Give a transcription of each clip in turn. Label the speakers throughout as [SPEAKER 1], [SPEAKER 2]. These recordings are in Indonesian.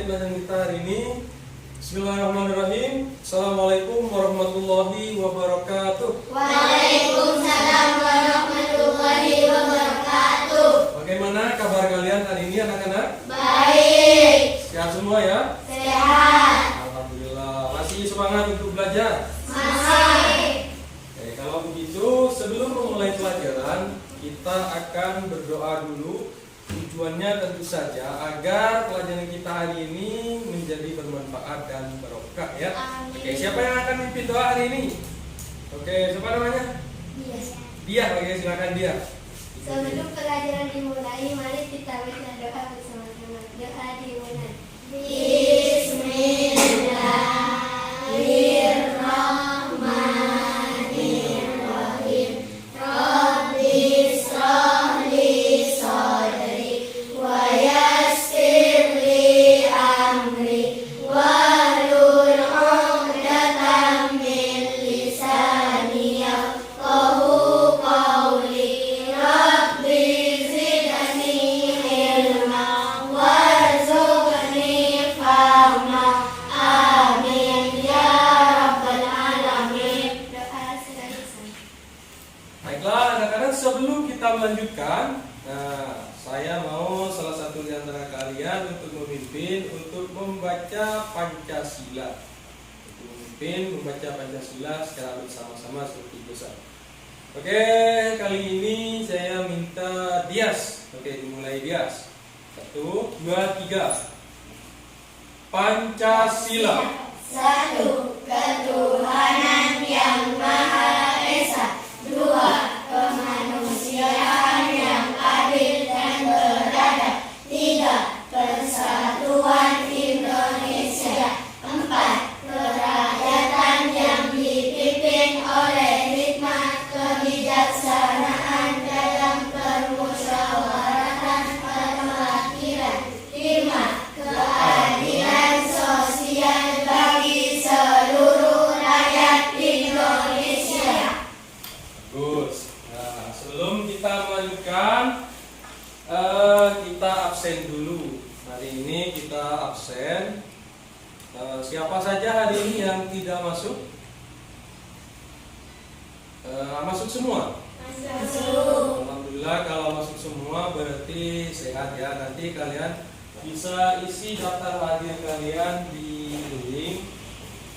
[SPEAKER 1] materi pelajaran kita hari ini. Bismillahirrahmanirrahim. Assalamualaikum warahmatullahi wabarakatuh.
[SPEAKER 2] Waalaikumsalam warahmatullahi wabarakatuh.
[SPEAKER 1] Bagaimana kabar kalian hari ini anak-anak?
[SPEAKER 2] Baik.
[SPEAKER 1] Sehat semua ya?
[SPEAKER 2] Sehat.
[SPEAKER 1] Alhamdulillah. Masih semangat untuk belajar?
[SPEAKER 2] Masih.
[SPEAKER 1] Oke, kalau begitu sebelum memulai pelajaran kita akan berdoa dulu. Tujuannya tentu saja agar pelajaran kita hari ini menjadi bermanfaat dan barokah ya.
[SPEAKER 2] Amin.
[SPEAKER 1] Oke, siapa yang akan mimpin doa hari ini? Oke, siapa namanya? Dia. Oke, silakan dia.
[SPEAKER 2] Sebelum pelajaran dimulai, mari kita baca doa bersama-sama. Doa dimulai. Bismillahirrahmanirrahim. Rabbi shrah li sadri wa yassir li amri wahlul 'uqdatam min lisani yafqahu qawli. Rabbi zidni ilma warzuqni fahma. Amin ya rabbal alamin. Doa selesai.
[SPEAKER 1] Baiklah anak-anak, sebelum kita melanjutkan, saya mau salah satu di antara kalian untuk memimpin untuk membaca Pancasila. Untuk memimpin membaca Pancasila secara bersama-sama seperti biasa. Oke, kali ini saya minta Dias. Oke, dimulai Dias. 1, 2, 3. Pancasila.
[SPEAKER 2] Satu, ketuhanan yang Maha Esa. Dua, kemanusiaan yang adil dan beradab. Tiga, persatuan Indonesia. Empat, kerakyatan yang dipimpin oleh hikmah kebijaksanaan dalam permusyawaratan perwakilan. Lima, keadilan sosial bagi seluruh rakyat Indonesia.
[SPEAKER 1] Bagus. Nah, sebelum kita melanjutkan, kita absen dulu. Hari ini kita absen. Siapa saja hari ini yang tidak masuk? Masuk semua.
[SPEAKER 2] Masuk.
[SPEAKER 1] Alhamdulillah, kalau masuk semua berarti sehat ya. Nanti kalian bisa isi daftar hadir kalian di link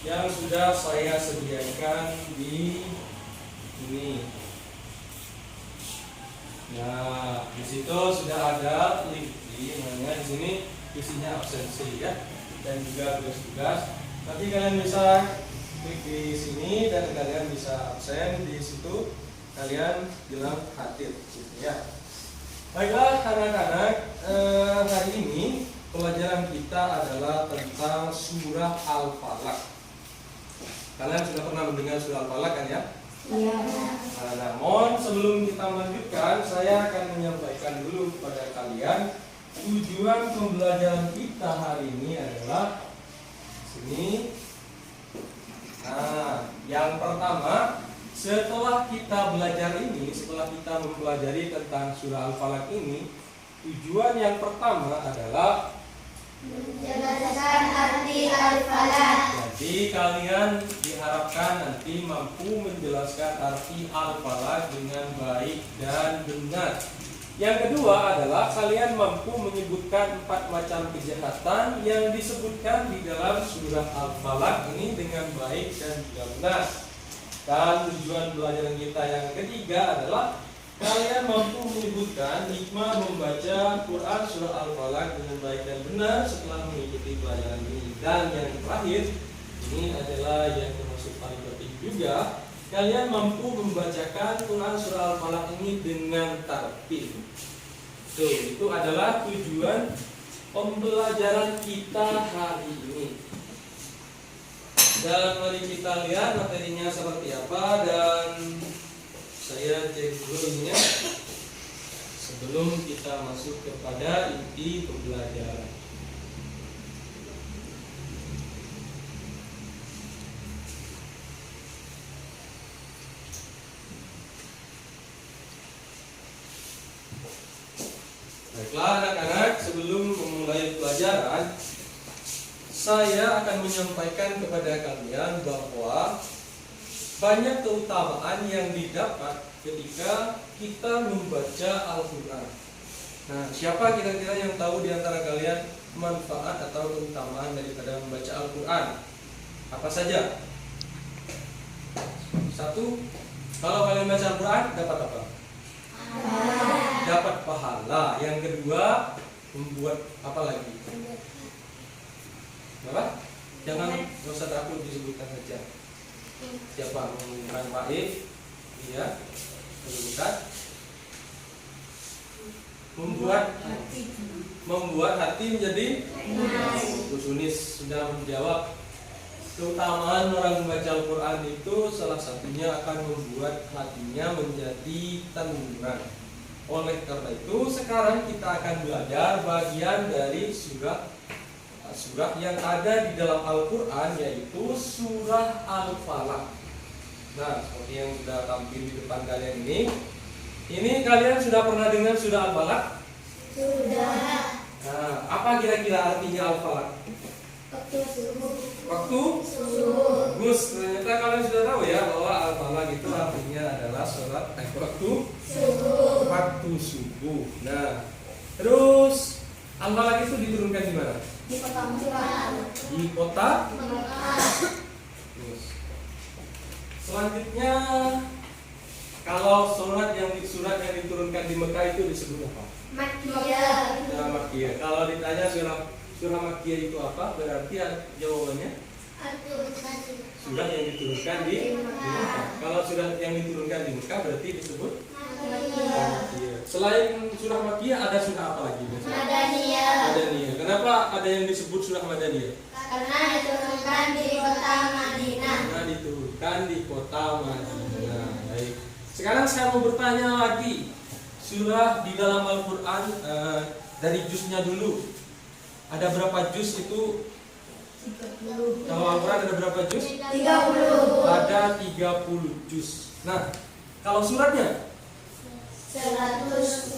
[SPEAKER 1] yang sudah saya sediakan di ini. Nah, di situ sudah ada link di mana di sini isinya absensi ya, dan juga tugas-tugas. Nanti kalian bisa klik di sini dan kalian bisa absen di situ. Kalian bilang hadir gitu ya. Baiklah anak-anak, hari ini pelajaran kita adalah tentang surah Al-Falaq. Kalian sudah pernah mendengar surah Al-Falaq kan ya?
[SPEAKER 2] Iya.
[SPEAKER 1] Namun sebelum kita melanjutkan, saya akan menyampaikan dulu kepada kalian tujuan pembelajaran kita hari ini adalah sini. Nah, yang pertama, setelah kita belajar ini, setelah kita mempelajari tentang surah Al-Falaq ini, tujuan yang pertama adalah
[SPEAKER 2] Menjelaskan arti Al-Falaq.
[SPEAKER 1] jadi kalian diharapkan nanti mampu menjelaskan arti Al-Falaq dengan baik dan benar. Yang kedua adalah kalian mampu menyebutkan 4 macam kejahatan yang disebutkan di dalam surah Al-Falaq ini dengan baik dan juga benar. Dan tujuan pelajaran kita yang ketiga adalah kalian mampu menyebutkan hikmah membaca Quran surah Al-Falaq dengan baik dan benar setelah mengikuti pelajaran ini. Dan yang terakhir, ini adalah yang termasuk paling penting juga, kalian mampu membacakan Quran surah Al-Falaq ini dengan tartil. Itu adalah tujuan pembelajaran kita hari ini. Dan mari kita lihat materinya seperti apa, dan saya cek dulu ininya sebelum kita masuk kepada inti pembelajaran. Baiklah anak-anak, sebelum memulai pelajaran saya akan menyampaikan kepada kalian bahwa banyak keutamaan yang didapat ketika kita membaca Al-Quran. Nah, siapa kira-kira yang tahu di antara kalian manfaat atau keutamaan daripada membaca Al-Quran? Apa saja? Satu, kalau kalian baca Al-Quran dapat apa? Dapat pahala. Yang kedua, membuat apa lagi? Apa? Jangan, nggak usah takut disebutkan saja. Siapa menggunakan Faid? Iya, disebutkan. Membuat hati menjadi Sunis sudah menjawab. Keutamaan orang membaca Al-Quran itu salah satunya akan membuat hatinya menjadi tenang. Oleh karena itu sekarang kita akan belajar bagian dari surah yang ada di dalam Al-Quran, yaitu surah Al-Falaq. Nah, seperti yang sudah tampil di depan kalian ini kalian sudah pernah dengar surah Al-Falaq?
[SPEAKER 2] Sudah.
[SPEAKER 1] Nah, apa kira-kira artinya Al-Falaq? Waktu
[SPEAKER 2] Subuh.
[SPEAKER 1] Gus, ternyata kalian sudah tahu ya bahwa Al-Falaq itu artinya adalah waktu subuh. Nah, terus Al-Falaq itu diturunkan di mana?
[SPEAKER 2] Di kota Mekah.
[SPEAKER 1] Di kota.
[SPEAKER 2] Terus.
[SPEAKER 1] Selanjutnya, kalau surat yang diturunkan di Mekah itu disebut apa?
[SPEAKER 2] Makkiyah.
[SPEAKER 1] Surah Makkiyah. Kalau ditanya surah Makkiyah itu apa? Berarti jawabannya surah yang diturunkan di Mekah. Kalau surah yang diturunkan di Mekah berarti disebut Makkiyah. Selain surah Makkiyah ada surah apa lagi? Madaniyah. Kenapa ada yang disebut surah Madaniyah?
[SPEAKER 2] Karena diturunkan di kota Madinah.
[SPEAKER 1] Karena diturunkan di kota Madinah. Baik. Sekarang saya mau bertanya lagi. Surah di dalam Al-Quran dari juznya dulu. Ada berapa juz itu? Kalau Al-Quran ada berapa juz?
[SPEAKER 2] 30.
[SPEAKER 1] Ada 30 juz. Nah, kalau suratnya? 100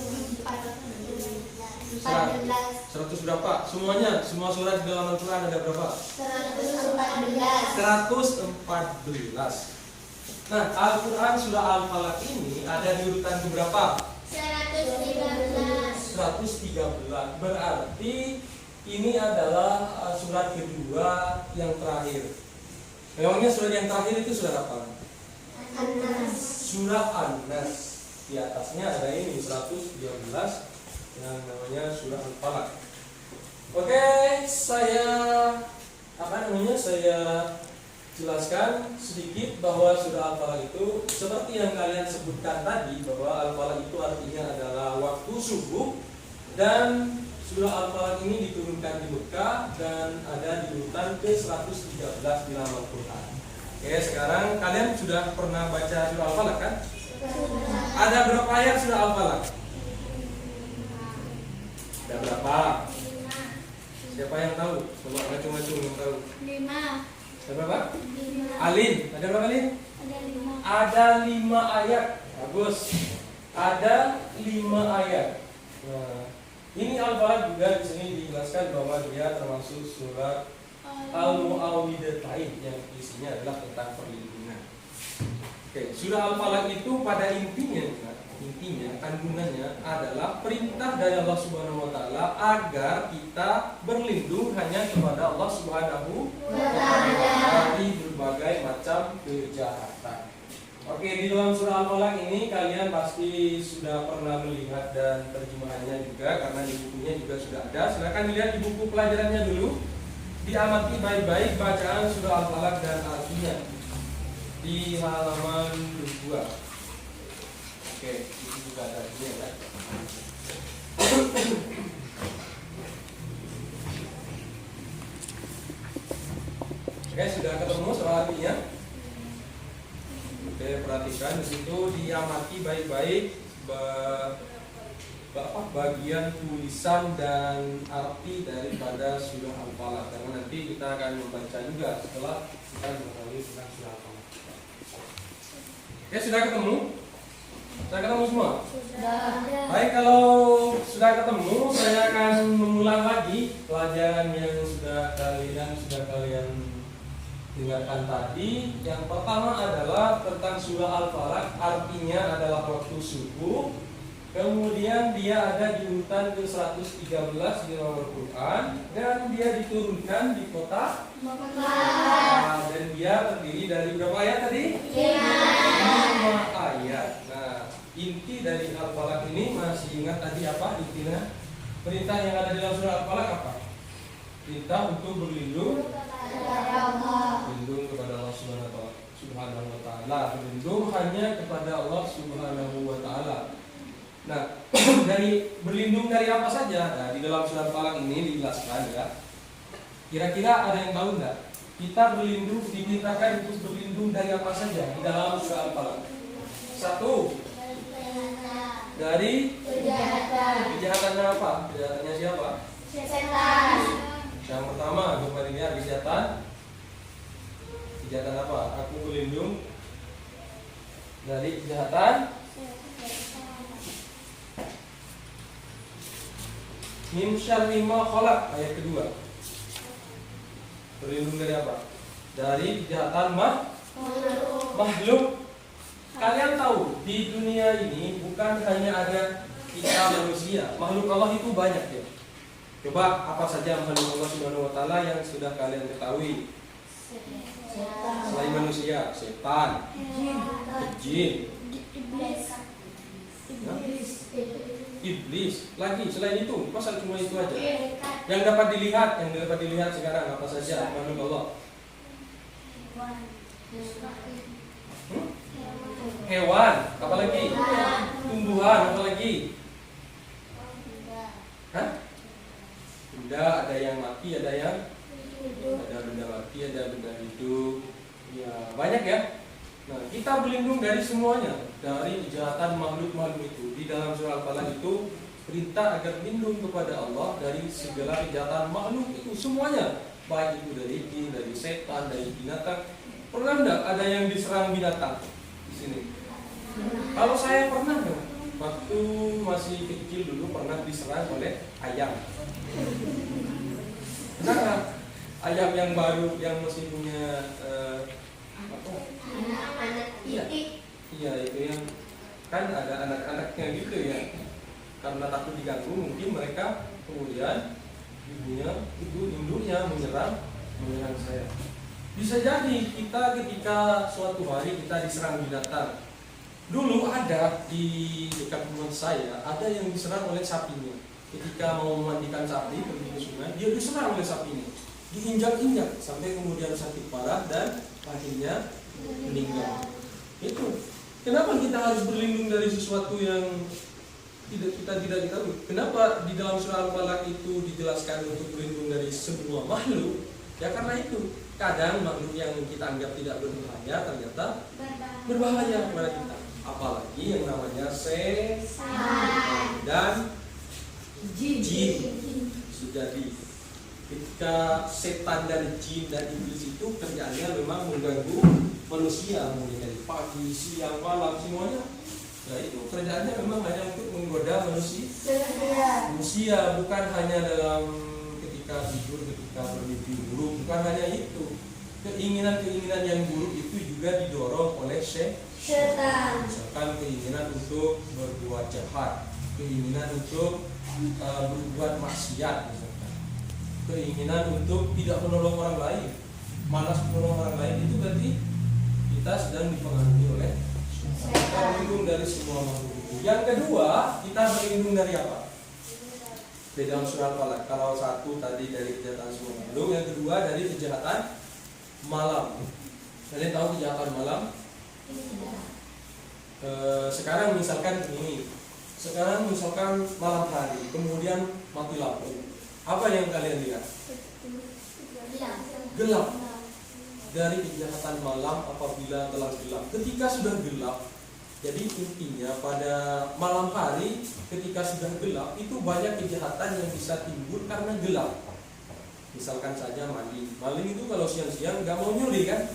[SPEAKER 1] berapa? Semuanya, semua surat di dalam Al-Quran ada berapa? 114. Nah, Al-Quran surah Al-Falaq ini ada di urutan keberapa? 113. Berarti ini adalah surat kedua yang terakhir. Memangnya surat yang terakhir itu surat apa? Surah An-Nas. Di atasnya ada ini 113 yang namanya surah Al-Falaq. Oke, saya jelaskan sedikit bahwa surah Al-Falaq itu seperti yang kalian sebutkan tadi, bahwa Al-Falaq itu artinya adalah waktu subuh, dan surah Al-Falaq ini diturunkan di Mekah dan ada di urutan ke-113 di dalam Al-Quran. Oke, sekarang kalian sudah pernah baca surah Al-Falaq kan? Ada berapa ayat surah Al-Falaq? Ada berapa? Siapa yang tahu? Coba ngacung-ngacung yang tahu.
[SPEAKER 2] 5.
[SPEAKER 1] Ada berapa? Alin, ada berapa Alin? Ada 5 ayat. Bagus. Ada 5 ayat. Nah, ini Al-Falaq juga di sini dijelaskan bahwa dia termasuk surat Al-Mu'awwidhatain yang isinya adalah tentang perlindungan. Oke, surah Al-Falaq itu pada intinya kandungannya adalah perintah dari Allah Subhanahu wa taala agar kita berlindung hanya kepada Allah Subhanahu wa taala dari berbagai macam kejahatan. Oke, di dalam surah Al-Falaq ini kalian pasti sudah pernah melihat dan terjemahannya juga, karena di bukunya juga sudah ada. Silakan dilihat di buku pelajarannya dulu. Diamati baik-baik bacaan surah Al-Falaq dan artinya di halaman 2. Oke, itu juga ada artinya kan. Oke, sudah ketemu soal artinya? Oke, perhatikan di situ, diamati baik-baik bagian tulisan dan arti daripada surah Al-Falaq, karena nanti kita akan membaca juga setelah kita mengetahui tentang surah Al-Falaq. Oke, sudah ketemu? Sudah ketemu semua?
[SPEAKER 2] Sudah.
[SPEAKER 1] Baik, kalau sudah ketemu, saya akan mengulang lagi pelajaran yang sudah kalian dengarkan tadi. Yang pertama adalah tentang surah Al-Falaq, artinya adalah waktu subuh. Kemudian dia ada di urutan ke-113 di nomor Quran, dan dia diturunkan di kota Makkah. Dan dia terdiri dari berapa ayat tadi? 5 ayat. Nah, inti dari Al-Falaq ini masih ingat tadi apa intinya? Perintah yang ada di dalam surah Al-Falaq apa? Perintah untuk berlindung kepada Allah Subhanahu wa taala. Berlindung hanya kepada Allah Subhanahu wa taala. Nah, dari berlindung dari apa saja? Nah, di dalam surah Al-Falaq ini dijelaskan ya. Kira-kira ada yang tahu enggak? Kita diperintahkan untuk berlindung dari apa saja di dalam surah Al-Falaq? 1. Dari kejahatannya apa? Kejahatannya siapa?
[SPEAKER 2] Setan.
[SPEAKER 1] Yang pertama, coba dilihat kejahatan. Kejahatan apa? Aku berlindung dari kejahatan. Min syarri ma khalaq, ayat kedua. Berlindung dari apa? Dari kejahatan makhluk. Kalian tahu, di dunia ini bukan hanya ada kita manusia, makhluk Allah itu banyak ya. Coba apa saja makhluk Allah Subhanahu wa taala yang sudah kalian ketahui? Selain manusia, setan, jin, iblis. Lagi selain itu, masa cuma itu aja? Yang dapat dilihat sekarang apa saja makhluk Allah? Hewan, apalagi? Tumbuhan, apalagi? Hah? Benda, ada yang mati, ada benda mati, ada benda hidup. Ya, banyak ya. Nah, kita berlindung dari semuanya, dari kejahatan makhluk-makhluk itu. Di dalam surah Al-Falaq itu perintah agar lindung kepada Allah dari segala kejahatan makhluk itu semuanya, baik itu dari jin, dari setan, dari binatang. Pernah enggak ada yang diserang binatang di sini? Kalau saya pernah enggak? Waktu masih kecil dulu pernah diserang oleh ayam. Nah, ayam yang baru yang masih punya
[SPEAKER 2] Anak-anak titik.
[SPEAKER 1] Iya, itu yang kan ada anak-anaknya gitu ya. Karena takut diganggu, mungkin mereka kemudian induknya menyerang saya. Bisa jadi kita ketika suatu hari kita diserang binatang. Dulu ada di dekat rumah saya, ada yang diserang oleh sapinya. Ketika mau memandikan sapi pergi ke sungai, dia diserang oleh sapinya, diinjak-injak sampai kemudian sakit parah dan akhirnya meninggal. Itu kenapa kita harus berlindung dari sesuatu yang kita tidak ketahui? Kenapa di dalam surah Al-Falaq itu dijelaskan untuk berlindung dari semua makhluk? Ya karena itu kadang makhluk yang kita anggap tidak berbahaya ternyata berbahaya kepada kita. Apalagi yang namanya setan dan jin. Jadi ketika setan dan jin dan iblis itu kerjanya memang mengganggu manusia, mulai dari pagi, siang, malam semuanya. Nah itu kerjaannya memang hanya untuk menggoda manusia, bukan hanya dalam ketika tidur, ketika bermimpi buruk, bukan hanya itu. Keinginan-keinginan yang buruk itu juga didorong oleh setan. Misalkan keinginan untuk berbuat jahat, keinginan untuk berbuat maksiat, misalkan. Keinginan untuk tidak menolong orang lain, malas menolong orang lain, itu berarti kita sedang dipengaruhi oleh setan. Kita berlindung dari semua makhluk itu. Yang kedua, kita berlindung dari apa? Di dalam surah Al-Falaq. Kalau satu tadi dari kejahatan semua makhluk, yang kedua dari kejahatan malam. Kalian tahu kejahatan malam? Sekarang misalkan malam hari, kemudian mati lampu. Apa yang kalian lihat? Gelap. Dari kejahatan malam apabila telah gelap. Ketika sudah gelap, jadi intinya pada malam hari ketika sudah gelap itu banyak kejahatan yang bisa timbul karena gelap. Misalkan saja maling itu kalau siang-siang nggak mau nyuri kan?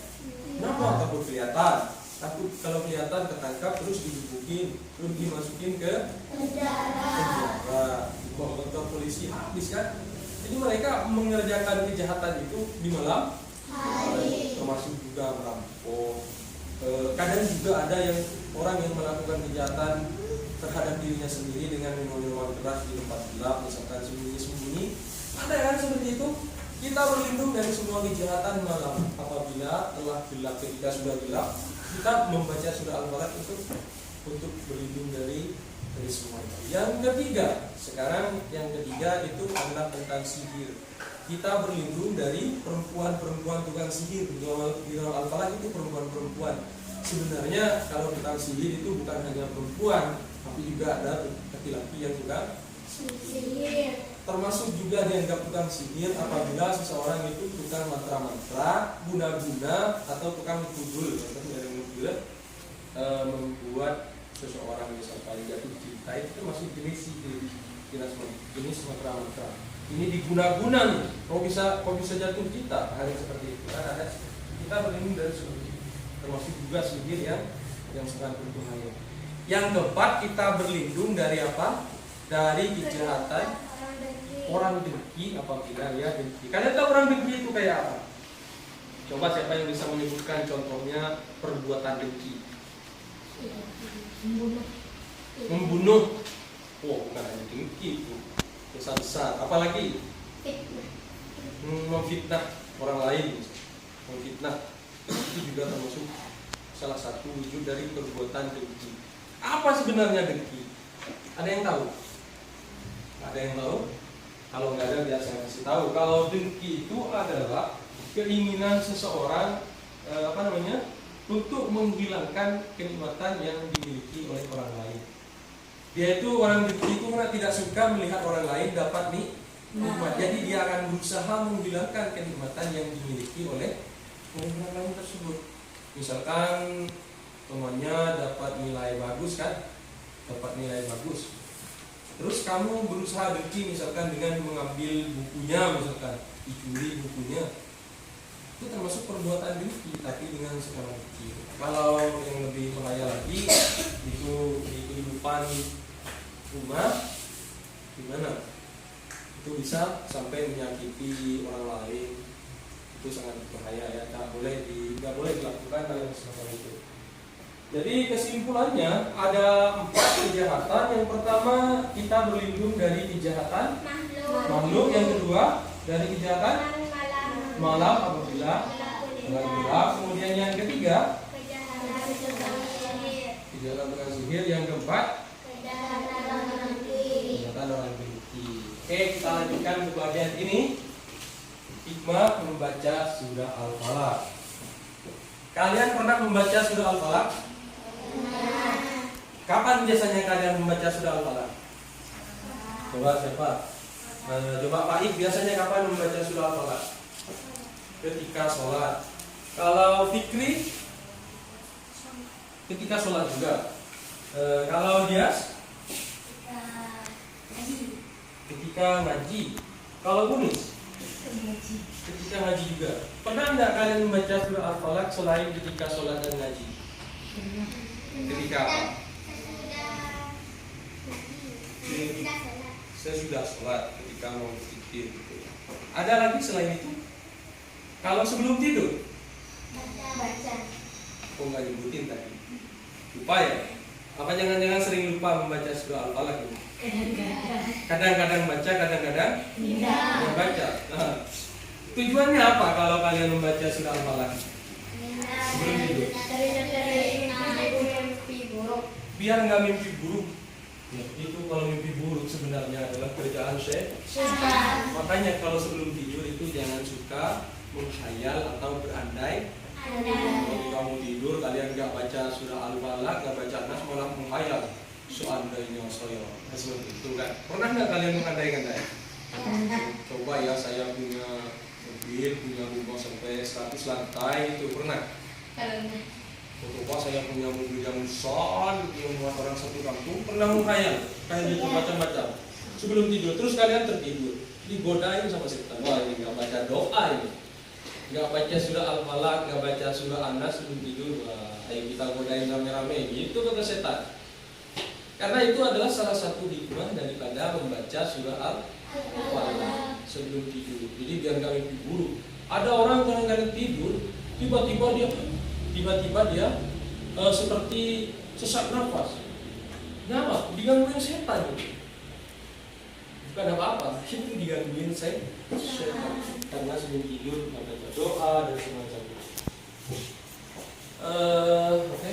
[SPEAKER 1] Kenapa? Takut kelihatan. takut kalau kelihatan ketangkap terus digebukin, terus dimasukin ke penjara, dibawa ke kantor polisi, habis kan. Jadi mereka mengerjakan kejahatan itu di malam hari, termasuk juga merampok. Kadang juga ada yang orang yang melakukan kejahatan terhadap dirinya sendiri dengan minuman keras di tempat gelap, misalkan sembunyi-sembunyi. Ada kan seperti itu. Kita berlindung dari semua kejahatan malam. Apabila telah gelap, ketika sudah gelap, kita membaca surah Al-Falaq untuk berlindung dari semua itu. Yang ketiga, sekarang yang ketiga itu adalah tentang sihir. Kita berlindung dari perempuan-perempuan tukang sihir. Di dalam Al-Falaq itu perempuan-perempuan. Sebenarnya kalau tentang sihir itu bukan hanya perempuan, tapi juga ada laki-laki yang juga sihir. Termasuk juga dianggap tukang sihir apabila seseorang itu tukang mantra-mantra, guna-guna atau tukang kudul, membuat seseorang misalkan jatuh cinta, itu masih jenis sihir, jenis mantra-mantra. Ini diguna-guna nih, kok bisa jatuh cinta, hal seperti itu. Kan ada, kita berlindung dari seperti itu. Termasuk juga sihir yang sangat berbahaya. Yang keempat, kita berlindung dari apa? Dari kejahatan orang dengki apabila dia dengki. Kalian tahu orang dengki itu kayak apa? Coba siapa yang bisa menyebutkan contohnya perbuatan dengki? Membunuh. Oh, bukan hanya dengki itu. Besar-besar. Apalagi memfitnah orang lain. Memfitnah itu juga termasuk salah satu wujud dari perbuatan dengki. Apa sebenarnya dengki? Ada yang tahu? Ada yang tahu? Kalau nggak ada biar saya kasih tahu. Kalau dengki itu adalah keinginan seseorang untuk menghilangkan kenikmatan yang dimiliki oleh orang lain. Dia itu orang dengki itu karena tidak suka melihat orang lain dapat nikmat. Jadi dia akan berusaha menghilangkan kenikmatan yang dimiliki oleh orang lain tersebut. Misalkan temannya dapat nilai bagus kan, dapat nilai bagus. Terus kamu berusaha dengki misalkan dengan mengambil bukunya, misalkan dicuri bukunya, itu termasuk perbuatan dengki, tapi dengan skala kecil. Kalau yang lebih bahaya lagi itu di kehidupan rumah, gimana? Itu bisa sampai menyakiti orang lain, itu sangat berbahaya ya. Nggak boleh dilakukan hal yang seperti itu. Jadi kesimpulannya ada 4 kejahatan. Yang pertama kita berlindung dari kejahatan makhluk. Yang kedua dari kejahatan malam apabila gelap. Kemudian yang ketiga kejahatan tukang sihir. Yang keempat kejahatan orang dengki. Oke, kita lanjutkan ke bagian ini. Hikmah membaca surah Al-Falaq. Kalian pernah membaca surah Al-Falaq? Kapan biasanya kalian membaca surah Al-Falaq? Coba siapa? Coba Pak Ik, biasanya kapan membaca surah Al-Falaq? Ketika sholat. Kalau Fikri? Ketika sholat juga. Kalau Dias? Ketika ngaji. Kalau Bunis? Ketika ngaji juga. Pernah enggak kalian membaca surah Al-Falaq selain ketika sholat dan ngaji? Ketika apa? Sesudah sholat, ketika mau berzikir gitu. Ada lagi selain itu? Kalau sebelum tidur?
[SPEAKER 2] Baca.
[SPEAKER 1] Kok nggak nyebutin tadi? Lupa ya? Apa jangan-jangan sering lupa membaca surah Al-Falaq ini? Kadang-kadang baca, kadang-kadang tidak baca. Nah, tujuannya apa kalau kalian membaca surah Al-Falaq? Sebelum tidur. Biar nggak mimpi buruk. Ya, itu kalau mimpi buruk sebenarnya adalah kerjaan setan. Makanya kalau sebelum tidur itu jangan suka menghayal atau berandai. Kalau kamu tidur kalian nggak baca surah Al-Falaq, nggak baca Nas, malah menghayal. Seandainya saya seperti itu kan. Pernah nggak kalian mengandai-andai? Coba ya, saya punya mobil, punya rumah sampai 100 lantai, itu pernah? Coba saya punya mobil yang besar, yang buat orang satu kampung, pernah menghayal kayak gitu macam-macam. Sebelum tidur, terus kalian tertidur, digodain sama setan. Wah, ini nggak baca doa ini, nggak baca surah Al-Falaq, nggak baca surah An-Nas sebelum tidur. Wah, ayo kita godain rame-rame, gitu kata setan. Karena itu adalah salah satu hikmah daripada membaca surah Al-Falaq sebelum tidur. Jadi biar nggak mimpi buruk. Ada orang kadang-kadang tidur, tiba-tiba dia seperti sesak nafas. Kenapa? Digangguin setan. Bukan apa-apa, itu digangguin setan. Karena sebelum tidur membaca doa dan semacamnya. Oke.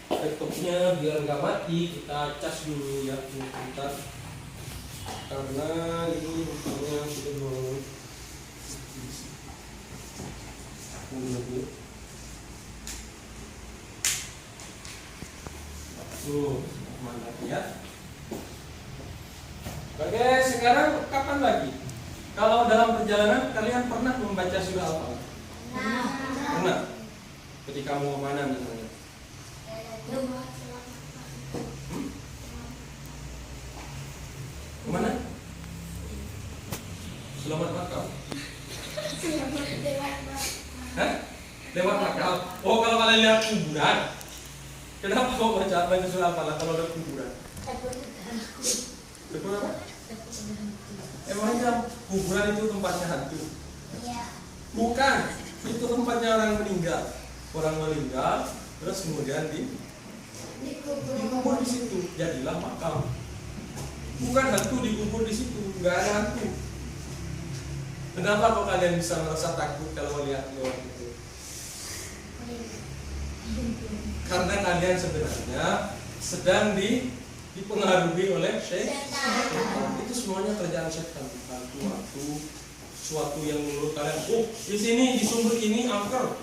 [SPEAKER 1] Laptopnya biar nggak mati, kita cas dulu ya sebentar. Karena ini rupanya sudah mau mantap ya. Oke, sekarang kapan lagi? Kalau dalam perjalanan kalian pernah membaca surah Al-Falaq? Pernah. Ketika mau kemana misalnya? Kemana? Selamat Makau. Hah? Lewat Makau. Oh, kalau kalian lihat kuburan, kenapa kau baca surah Al-Falaq kalau ada kuburan? Takut apa? Emangnya kuburan itu tempatnya hantu? Bukan, itu tempatnya orang meninggal. Orang meninggal, terus kemudian dikubur di situ, jadilah makam. Bukan hantu dikubur di situ, nggak ada hantu. Kenapa kok kalian bisa merasa takut kalau melihat lewat itu? Karena kalian sebenarnya sedang dipengaruhi oleh setan. Itu semuanya kerjaan setan. Hantu, suatu yang menurut kalian, oh di sini di sumber ini angker,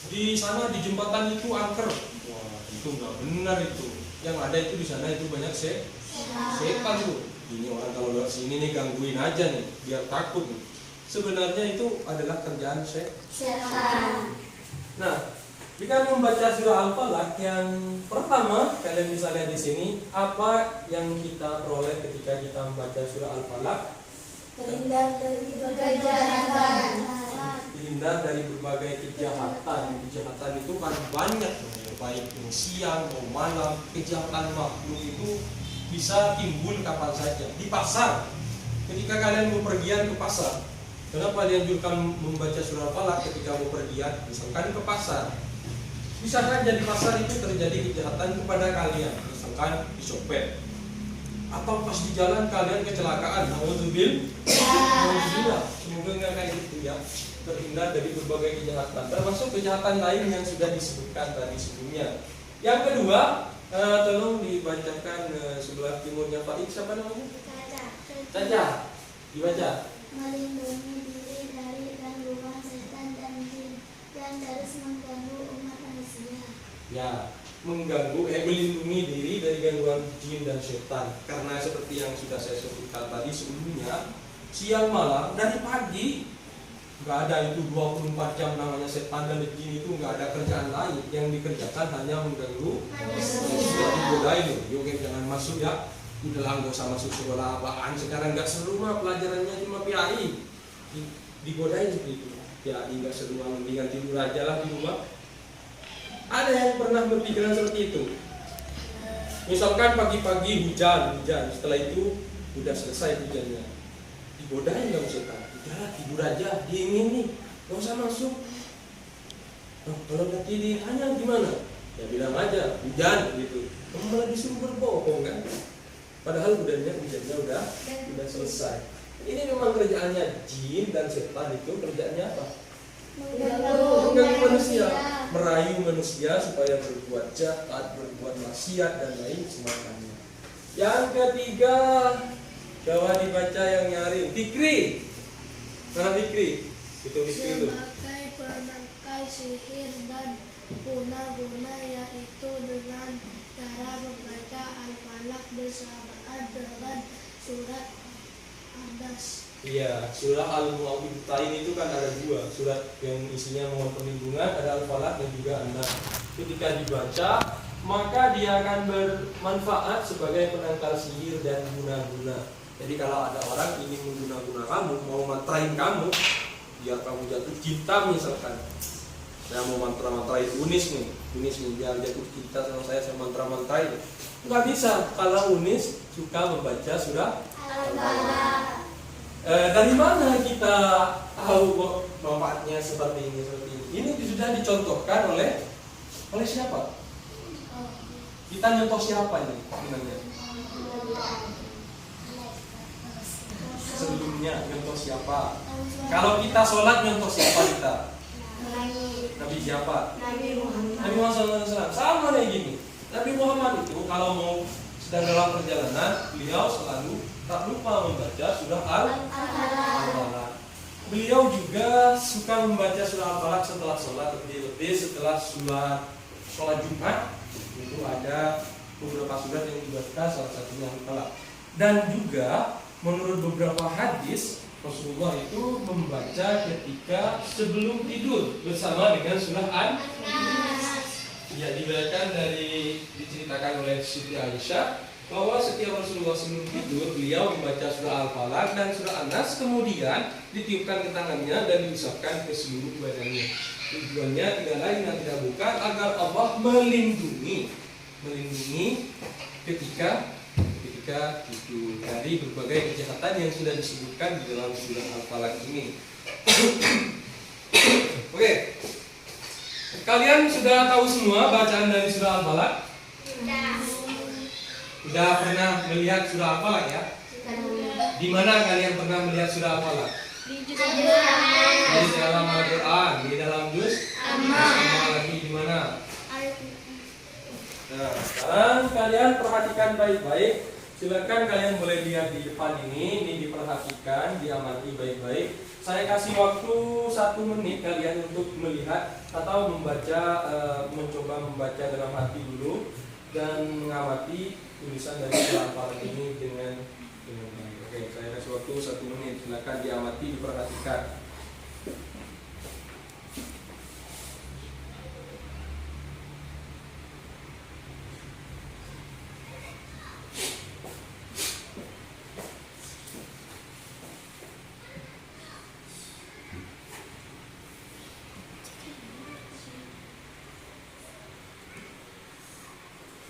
[SPEAKER 1] di sana di jembatan itu angker. Wah itu nggak benar itu. Yang ada itu di sana itu banyak setan tuh. Ini orang kalau lewat sini nih gangguin aja nih, biar takut nih. Sebenarnya itu adalah kerjaan setan. Nah, jika membaca surah Al-Falaq yang pertama, kalian bisa lihat di sini apa yang kita peroleh ketika kita membaca surah Al-Falaq.
[SPEAKER 2] Terhindar dari berbagai kejahatan.
[SPEAKER 1] Terhindar dari berbagai kejahatan. Kejahatan itu kan banyak, baik yang siang atau malam. Kejahatan makhluk itu bisa timbul kapan saja. Di pasar, ketika kalian bepergian ke pasar, kenapa dianjurkan membaca surah Al-Falaq ketika bepergian? Misalkan ke pasar, bisa saja di pasar itu terjadi kejahatan kepada kalian, misalkan dicopet, atau pas di jalan kalian kecelakaan. Alhamdulillah, semoga nggak kayak gitu ya. Terhindar dari berbagai kejahatan, termasuk kejahatan lain yang sudah disebutkan tadi sebelumnya. Yang kedua, tolong dibacakan sebelah timurnya Pak Ik, siapa namanya? Caca. Dibaca.
[SPEAKER 2] Melindungi diri dari gangguan setan dan jin yang terus mengganggu umat manusia.
[SPEAKER 1] Ya, melindungi diri dari gangguan jin dan setan. Karena seperti yang sudah saya sebutkan tadi sebelumnya, siang malam dari pagi nggak ada itu 24 jam namanya setan dan jin itu nggak ada kerjaan lain. Yang dikerjakan hanya mengganggu manusia. Digodain, yuk jangan masuk ya. Udah nggak usah masuk sekolah apaan. Sekarang nggak seru mah pelajarannya cuma PAI. Digodain seperti itu. PAI nggak seru, mendingan tidur aja lah di rumah. Ada yang pernah berpikiran seperti itu? Misalkan pagi-pagi hujan, setelah itu udah selesai hujannya. Digodain nggak setan? Udah tidur aja, dingin nih, nggak usah masuk. Nah, kalau udah tidur hanya gimana? Ya bilang aja hujan gitu. Kamu malah disuruh berbohong kan? Padahal hujannya udah selesai. Ini memang kerjaannya jin dan setan itu kerjaannya apa? Mengganggu manusia, merayu manusia supaya berbuat jahat, berbuat maksiat dan lain semacamnya. Yang ketiga, coba dibaca yang nyari. Fikri, mana Fikri? Itu Fikri itu.
[SPEAKER 2] Sebagai penangkai sihir dan guna-guna, yaitu dengan cara membaca Al-Falaq bersamaan dengan surat An-Nas.
[SPEAKER 1] Iya, surah Al-Mu'awwidhatain itu kan ada dua, surat yang isinya mohon perlindungan, ada Al-Falaq dan juga An-Nas. Ketika dibaca, maka dia akan bermanfaat sebagai penangkal sihir dan guna-guna. Jadi kalau ada orang ingin mengguna-guna kamu, mau matrain kamu, biar kamu jatuh cinta misalkan, Saya mau mantra-mantrain Unis nih, biar jatuh cinta sama saya mantra-mantrain. Nggak bisa, kalau Unis suka membaca surah Al-Falaq. Dari mana kita tahu kok manfaatnya seperti ini? Ini sudah dicontohkan oleh siapa? Kita nyontoh siapa ini sebenarnya? Sebelumnya nyontoh siapa? Kalau kita sholat nyontoh siapa kita? Nabi siapa? Nabi Muhammad SAW. Sama kayak gini. Nabi Muhammad itu kalau mau sedang dalam perjalanan, beliau selalu tak lupa membaca surah Al-Falaq. Beliau juga suka membaca surah Al-Falaq setelah sholat, lebih setelah sholat Jumat. Itu ada beberapa surat yang dibaca, salah satunya Al-Falaq. Dan juga menurut beberapa hadis, Rasulullah itu membaca ketika sebelum tidur bersama dengan surah An-Nas. Ya, diceritakan oleh Siti Aisyah bahwa setiap Rasulullah sebelum tidur beliau membaca surah Al-Falaq dan surah An-Nas, kemudian ditiupkan ke tangannya dan diusapkan ke seluruh badannya. Tujuannya tidak lain dan tidak bukan agar Allah melindungi ketika itu dari berbagai kejahatan yang sudah disebutkan di dalam surah Al-Falaq ini. Oke. Kalian sudah tahu semua bacaan dari surah Al-Falaq? Sudah pernah melihat surah Al-Falaq ya? Di mana kalian pernah melihat surah Al-Falaq? Di dalam Al-Quran, di dalam juz Amma lagi di mana? Nah, sekarang kalian perhatikan baik-baik. Silakan kalian boleh lihat di depan ini diperhatikan, diamati baik-baik. Saya kasih waktu 1 menit kalian untuk melihat atau mencoba membaca dalam hati dulu dan mengamati tulisan dari surah Al-Falaq ini dengan baik. Oke, saya kasih waktu 1 menit. Silakan diamati, diperhatikan.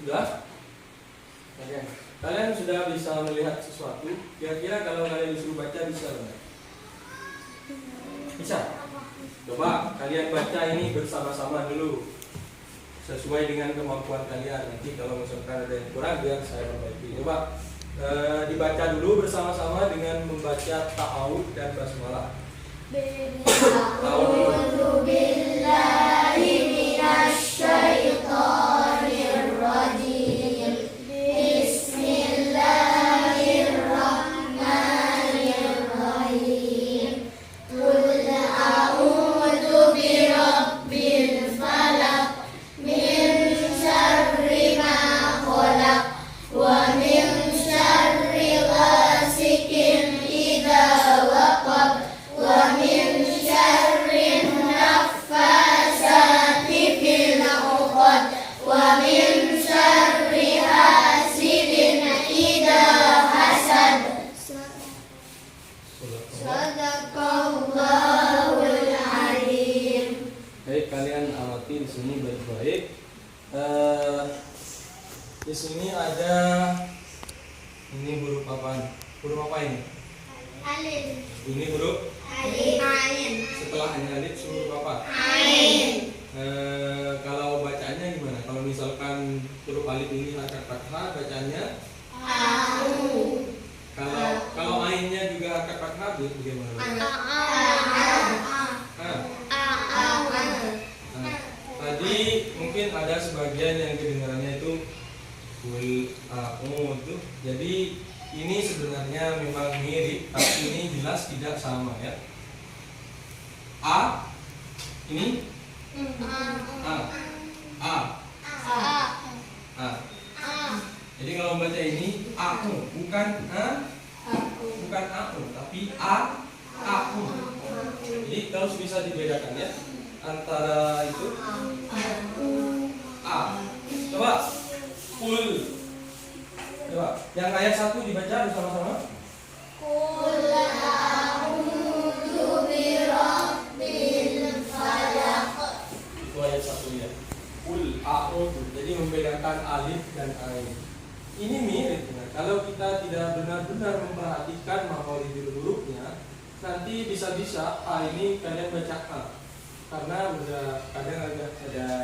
[SPEAKER 1] Sudah? Oke. Kalian sudah bisa melihat sesuatu? Kira-kira kalau kalian disuruh baca bisa nggak? Bisa? Coba kalian baca ini bersama-sama dulu sesuai dengan kemampuan kalian. Nanti kalau misalkan ada yang kurang biar saya perbaiki. Coba dibaca dulu bersama-sama dengan membaca ta'awudz dan basmalah.
[SPEAKER 2] A'udzu billahi minasy syaithanir rajim. Bismillahirrahmanirrahim. Qul a'udzu birabbil falaq min syarri ma khalaq wa min syarri ghasikin idza waqab wa min syarri naffasati fil 'uqad wa min syarri hasidin idza hasad. Sadaqallahul azim.
[SPEAKER 1] Baik, kalian amati di sini baik-baik. Di sini ada huruf apa? Huruf apa ini?
[SPEAKER 2] Alif.
[SPEAKER 1] Ini huruf
[SPEAKER 2] Ain.
[SPEAKER 1] setelah alif huruf apa?
[SPEAKER 2] Ain.
[SPEAKER 1] Kalau bacanya gimana? Kalau misalkan huruf alif ini harokat fathah, bacanya
[SPEAKER 2] Au.
[SPEAKER 1] kalau ainnya juga harokat fathah, bagaimana? Tadi mungkin ada sebagian yang kedengarannya itu kul a'udzu. Jadi ini sebenarnya memang mirip, tapi ini jelas tidak sama ya. A ini A. Jadi kalau membaca ini aku bukan bukan aku tapi aku. Jadi harus bisa dibedakan ya antara itu A. Coba kul. Coba yang ayat 1 dibaca bersama-sama.
[SPEAKER 2] Qul a'udzu birabbil falaq
[SPEAKER 1] alif dan ain. Ini mirip. Kalau kita tidak benar-benar memperhatikan makhorijul hurufnya, nanti bisa-bisa A ini kalian baca A, karena udah kadang ada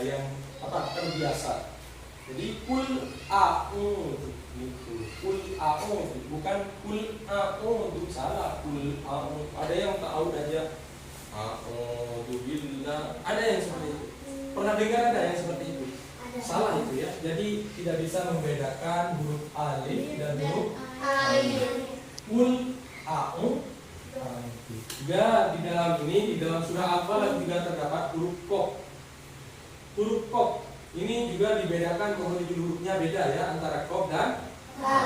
[SPEAKER 1] yang terbiasa. Jadi kul a'u gitu. Kul a'u bukan kul a'u itu salah. Kul a'u ada yang tahu aja a'udzu billah. Ada yang seperti itu. Pernah dengar ada yang seperti itu? Salah itu ya. Jadi tidak bisa membedakan huruf alif dan huruf ain. Kul a'u. Juga di dalam ini, di dalam surah Al-Falaq juga terdapat huruf qaf. Huruf qaf ini juga dibedakan, makhorijul hurufnya beda ya antara qaf dan ha.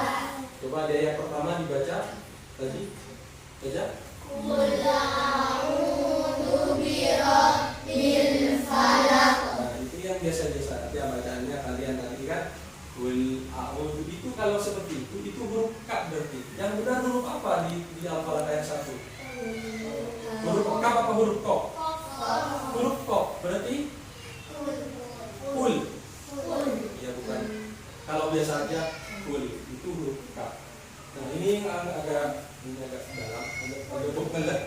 [SPEAKER 1] Coba di ayat pertama dibaca tadi. Baca. Qul a'udzu birabbil falaq. Nah, itu yang biasa-biasa ya bacaannya kalian tadi kan. Qul a'udzu itu kalau seperti itu huruf kaf berarti. Yang benar huruf apa di Al-Falaq ayat 1? Huruf kaf apa huruf qaf? Huruf qaf berarti kul. Ya bukan. Kalau biasa aja kul itu huruf kaf. Nah ini agak dalam, agak bukmelah.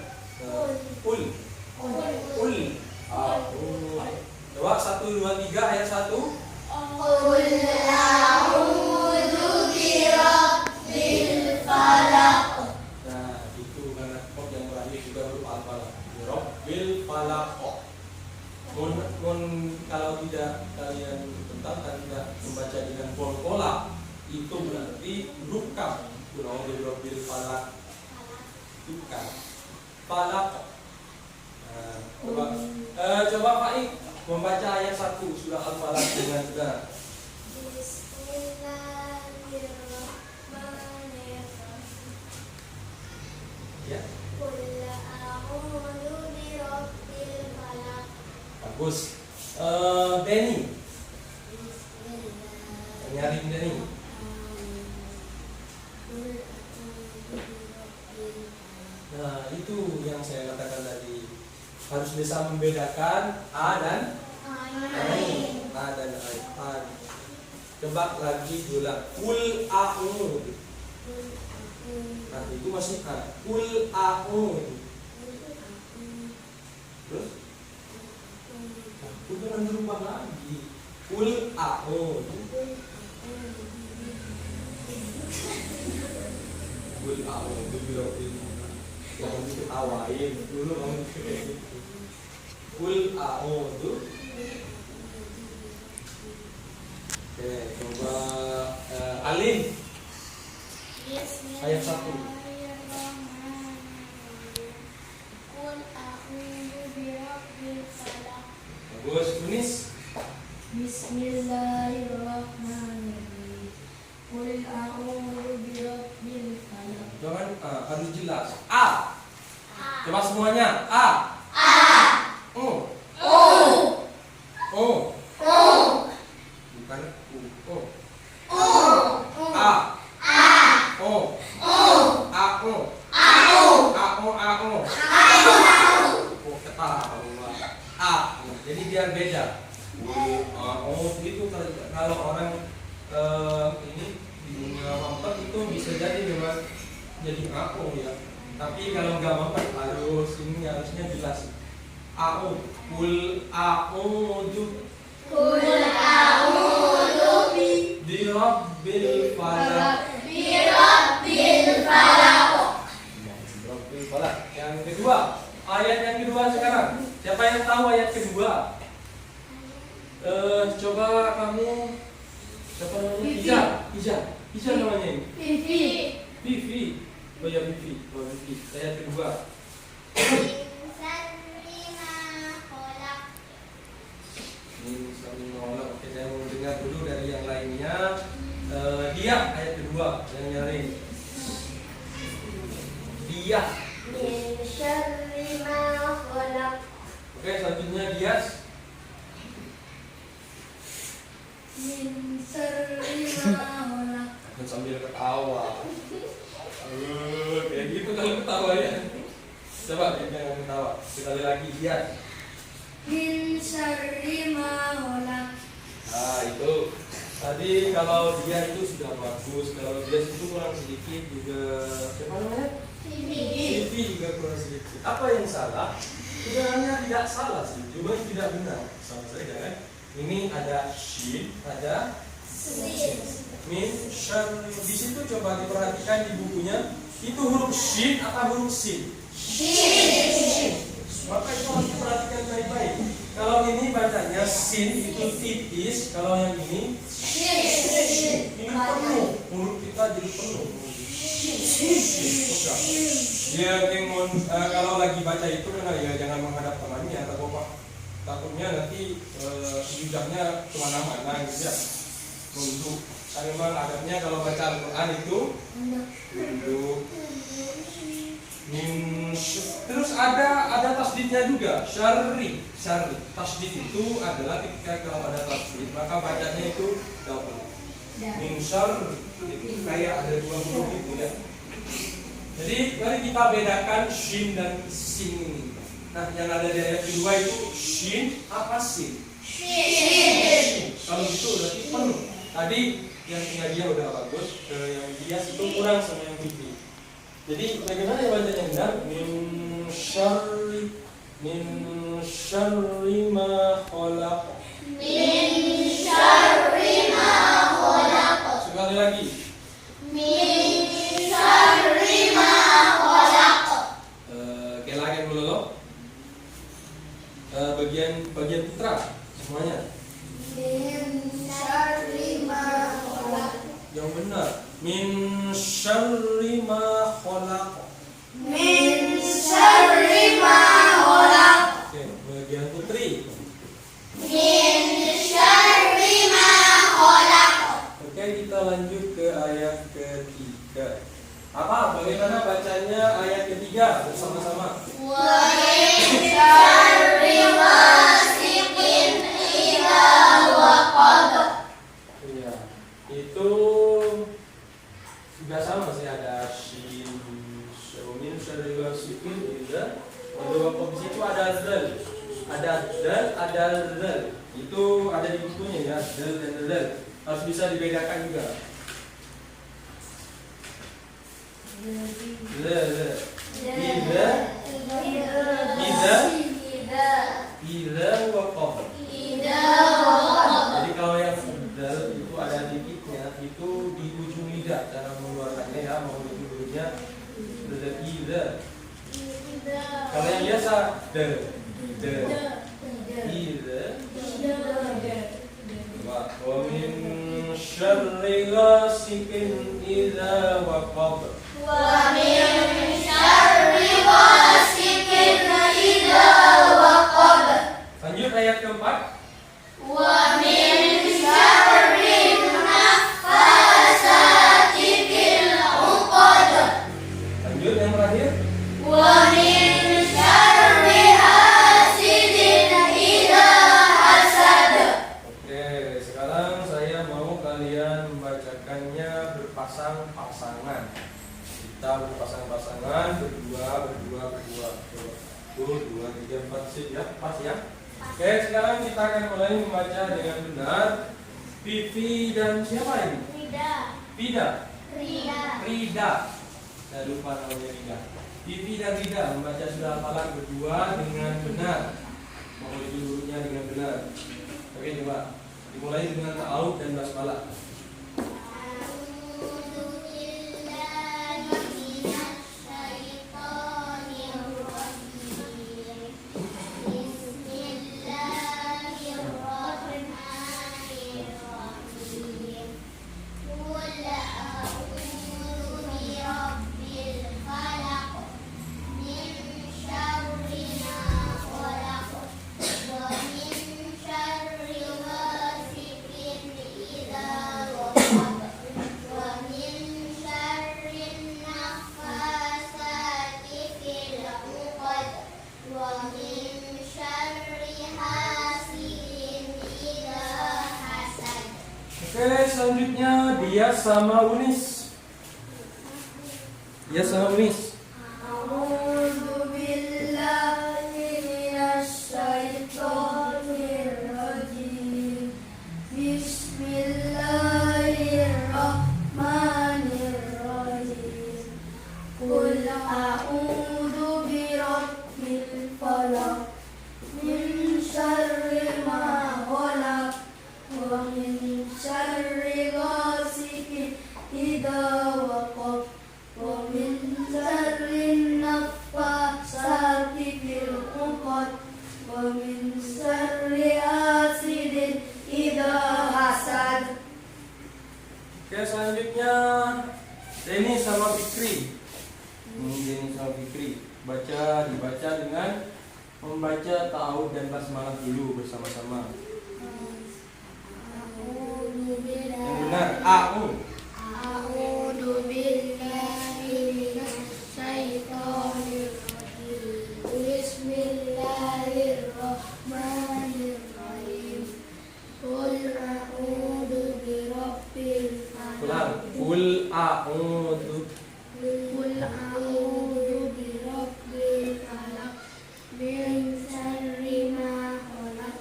[SPEAKER 1] Kul. Kul. Coba 1, 2, 3 ayat 1. Qul a'udzu birabbil falaq. Nah itu karena qaf yang terakhir juga huruf Al-Falaq. Birabbil falaq. Kalau tidak kalian tentang tidak membaca dengan pola itu berarti huruf kaf. Birabbil falaq itu kaf. Falaq. Nah, coba Pak Ik membaca ayat 1 surah Al-Falaq dengan benar. Bismillahirrahmanirrahim. Ya. Qul a'udzu birabbil falaq. Bagus. Denny. Nyari Denny. Nah, itu yang saya katakan tadi. Harus bisa membedakan A dan ain. A dan ain. Coba lagi ulang. Qul a'udzu. Nah, itu masih A. Qul a'udzu. Terus udah berubah lagi. Qul a'udzu. Qul a'udzu birabbil falaq. Jangan diketawain dulu kamu. Qul a'udzu. Oke, coba Alin. Ayat 1. Qul a'udzu birabbil falaq. Bagus, tulis. Bismillahirrahmanirrahim. Qul a'udzu birabbil falaq. Jangan harus jelas. A. Coba semuanya. A. O. Bukan U. O. A. O. A. O. Oh, ketawa. A. Jadi biar beda. Itu kalau orang ini di dunia mampet itu bisa jadi memang jadi aku ya. Tapi kalau nggak mampet harusnya jelas. A'u. Qul a'udzu. Birabbil falaq. Yang kedua, ayat yang kedua sekarang. Siapa yang tahu ayat kedua? Coba kamu. Siapa namanya? Ija namanya ini. Vivi. Oh ya Vivi. Ayat kedua. Oke, saya mau dengar dulu dari yang lainnya. Dia ayat kedua yang nyari. Dia. Oke, selanjutnya Dias. Sambil ketawa. Kayak gitu kalau ketawa ya. Coba jangan ketawa. Sekali lagi Dias.
[SPEAKER 2] Min syarri ma khalaq.
[SPEAKER 1] Nah itu Tadi kalau dia itu sudah bagus, kalau dia itu kurang sedikit juga. Siapa namanya? Vivi juga kurang sedikit. Apa yang salah? Sebenarnya tidak salah sih, cuma tidak benar. Sama saja kan? Ini ada shin, ada min, shan. Di situ coba diperhatikan di bukunya, itu huruf shin atau huruf sin? Maka itu harus diperhatikan baik-baik. Kalau ini bacanya sin itu tipis, kalau yang ini ini penuh, mulut kita jadi penuh. Dia kalau lagi baca itu ya jangan menghadap temannya atau takutnya nanti lidahnya kemana-mana gitu ya. Untuk memang adabnya kalau baca Al-Quran itu duduk. Terus ada tasdidnya juga, syarri. Tasdid itu adalah ketika kalau ada tasdid maka bacanya itu double. Min syarri itu kayak ada dua huruf itu ya. Jadi mari kita bedakan shin dan sin ini. Nah, yang ada di ayat kedua itu shin apa sin? Shin. Kalau gitu berarti penuh. Tadi yang punya dia udah bagus, yang dia itu kurang sama yang itu. Jadi bagaimana ya bacanya benar? Min syarri ma khalaq.
[SPEAKER 2] Min syarri ma khalaq.
[SPEAKER 1] Sekali lagi.
[SPEAKER 2] Min syarri ma khalaq.
[SPEAKER 1] Lagi dulu loh. Bagian putra semuanya.
[SPEAKER 2] Min syarri ma khalaq.
[SPEAKER 1] Yang benar. Min syarri ma khalaq.
[SPEAKER 2] Min syarri ma khalaq.
[SPEAKER 1] Oke, bagian putri.
[SPEAKER 2] Min syarri ma khalaq.
[SPEAKER 1] Oke, kita lanjut ke ayat ketiga. Bagaimana bacanya ayat ketiga bersama-sama?
[SPEAKER 2] Wa min syarri ghasiqin idza waqab.
[SPEAKER 1] Iya, itu juga sama sih, ada shin, min syarri ghasiqin idza waqab. Di situ ada zal, ada zal. Itu ada di bukunya ya, zal dan zal. Harus bisa dibedakan juga. Idza waqab. Jadi kalau yang zal itu ada titiknya, itu di ujung lidah cara mengeluarkannya ya, mau di mulutnya. Idza. Kalau yang biasa idza. Wa min syarri ghasiqin idza waqab.
[SPEAKER 2] Wa min syarri ghasiqin idza waqab.
[SPEAKER 1] Lanjut ayat keempat.
[SPEAKER 2] Wa min syarri naffasati fil 'uqad.
[SPEAKER 1] Lanjut yang terakhir.
[SPEAKER 2] Wa min syarri hasidin idza hasad.
[SPEAKER 1] Oke, sekarang saya mau kalian membacakannya berpasang-pasangan. Kita berpasang-pasangan, berdua. Coba. 1, 2, 3, 4, sip ya, pas ya. Oke, sekarang kita akan mulai membaca dengan benar. Vivi dan siapa ini? Rida. Saya lupa namanya Rida. Vivi dan Rida membaca surah Al-Falaq berdua dengan benar. Mau dulunya dengan benar. Oke, coba. Dimulai dengan ta'awudz dan basmalah. Oke, selanjutnya dia sama Unis.
[SPEAKER 2] A'udzu billahi minasy syaithanir rajim. Bismillah.
[SPEAKER 3] ومن شر حاسد إذا حسد.
[SPEAKER 1] Oke, selanjutnya Denny sama Fikri. Denny sama Fikri dibaca dengan membaca ta'awudz dan basmalah dulu bersama-sama. Yang benar,
[SPEAKER 2] A'udzu billahi minasyaitonir rajim. Bismillahirrahmanirrahim. Qul a'udzu birabbil falaq.
[SPEAKER 1] Qul a'udzu
[SPEAKER 2] Qul a'udzu birabbil falaq. Min syarri ma khalaq.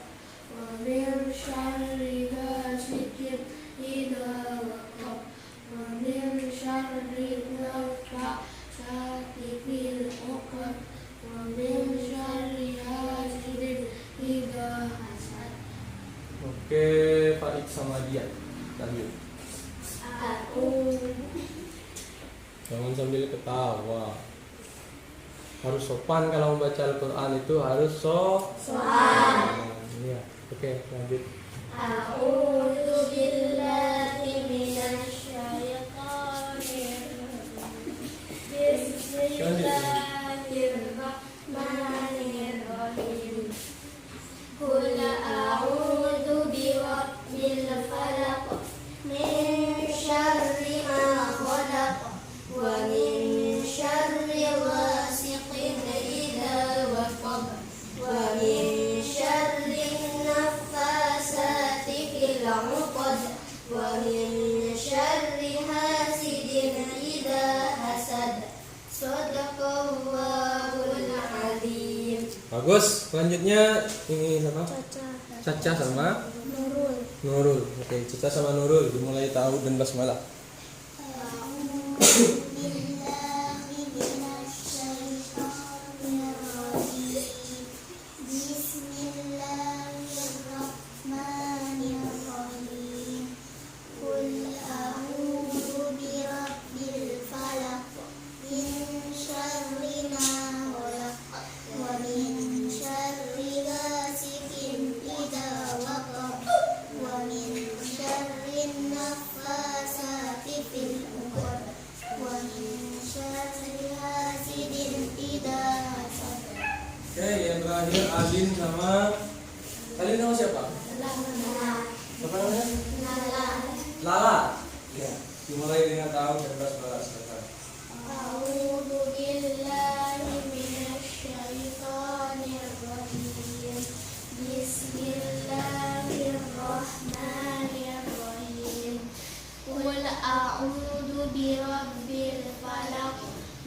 [SPEAKER 2] Wa min syarri ghasiqin idza waqab. Wa min syarri naffatsati fil 'uqad. Wa min syarri hasidin idza hasad.
[SPEAKER 1] Oke, Farid sama dia. Lanjut. Jangan sambil ketawa. Harus sopan kalau membaca Al-Quran itu harus sopan. Iya. Oke, lanjut.
[SPEAKER 2] A'udzu billahi minasyaitonir rajim. Bismillahirrahmanirrahim. Qul a'udzu birabbil falaq. Min syarri ma khalaq. Wa min syarri ghasiqin idza waqab. Wa min syarri naffasati fil 'uqad. Wa min syarri hasidin idza hasad. Shadaqallahul azim.
[SPEAKER 1] Bagus. Selanjutnya ini sama Caca sama Nurul. Oke, Caca sama Nurul dimulai ta'awudz dan basmalah.
[SPEAKER 2] A'udzu billahi minasyaitonir rajim. Bismillahirrahmanirrahim. Qul a'udzu birabbil falaq. Min syarri ma khalaq. Wa min syarri ghasiqin idza waqab. Wa min syarri naffasati fil 'uqad. Wa min syarri hasidin idza hasad.
[SPEAKER 1] Oke, yang terakhir Alin sama siapa? Siapa namanya? Lala. Ya, dimulai dengan ta'awudz dan basmalah. Silakan.
[SPEAKER 2] A'udzu billahi minasyaitonir rajim. Bismillahirrahmanirrahim. Qul a'udzu birabbil falaq.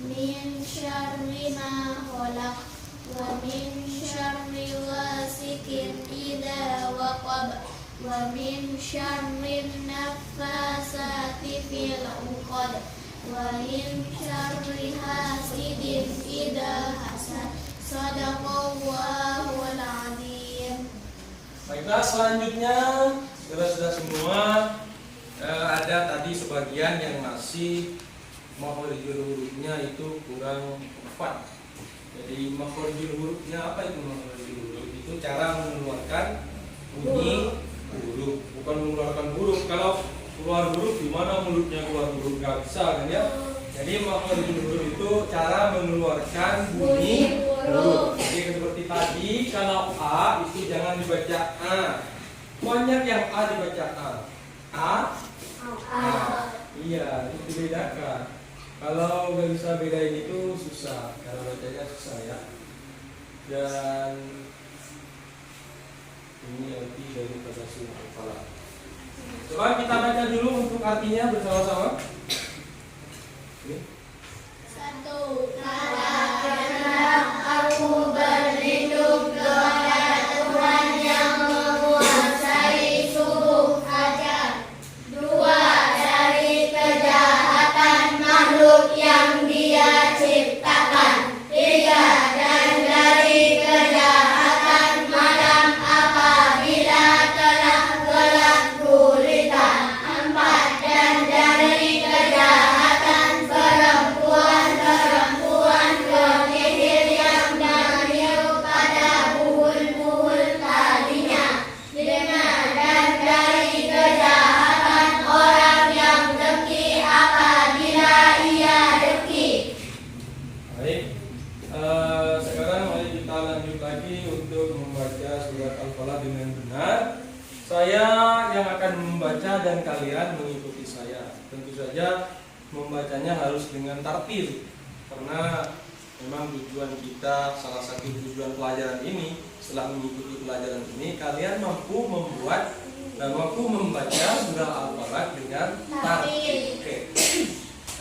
[SPEAKER 2] Min syarri ma khalaq. Wa min syarri ghasiqin idza waqab. Wa min syarri naffasati fil 'uqad. Wa min syarri hasidin idza hasad. Shadaqallahul azim.
[SPEAKER 1] Baiklah, selanjutnya sudah semua. Ada tadi sebagian yang masih makhorijul hurufnya itu kurang tepat. Jadi makhorijul hurufnya apa itu makhorijul huruf? Itu cara mengeluarkan bunyi huruf, bukan mengeluarkan huruf. Kalau keluar huruf di mana mulutnya keluar huruf, nggak bisa kan ya? Jadi makhorijul huruf itu cara mengeluarkan bunyi huruf. Jadi seperti tadi, kalau A itu jangan dibaca A. Banyak yang A dibaca A. Iya, itu dibedakan. Kalau nggak bisa bedain itu susah, kalau bacanya susah ya. Dan ini arti dari kata surah Al-Falaq. Coba kita baca dulu untuk artinya bersama-sama. Oke.
[SPEAKER 2] 1. Katakanlah aku berlindung kepada Tuhan yang menguasai seluruh fajar. 2. Dari kejahatan makhluk yang Dia ciptakan. 3. Dan dari kejahatan malam apabila telah gelap gulita. 4. Dan dari kejahatan
[SPEAKER 1] lagi untuk membaca surat Al-Falaq dengan benar. Saya yang akan membaca dan kalian mengikuti saya. Tentu saja membacanya harus dengan tartil, karena memang tujuan kita, salah satu tujuan pelajaran ini, setelah mengikuti pelajaran ini kalian mampu membuat dan mampu membaca surah Al-Falaq dengan tartil. Oke.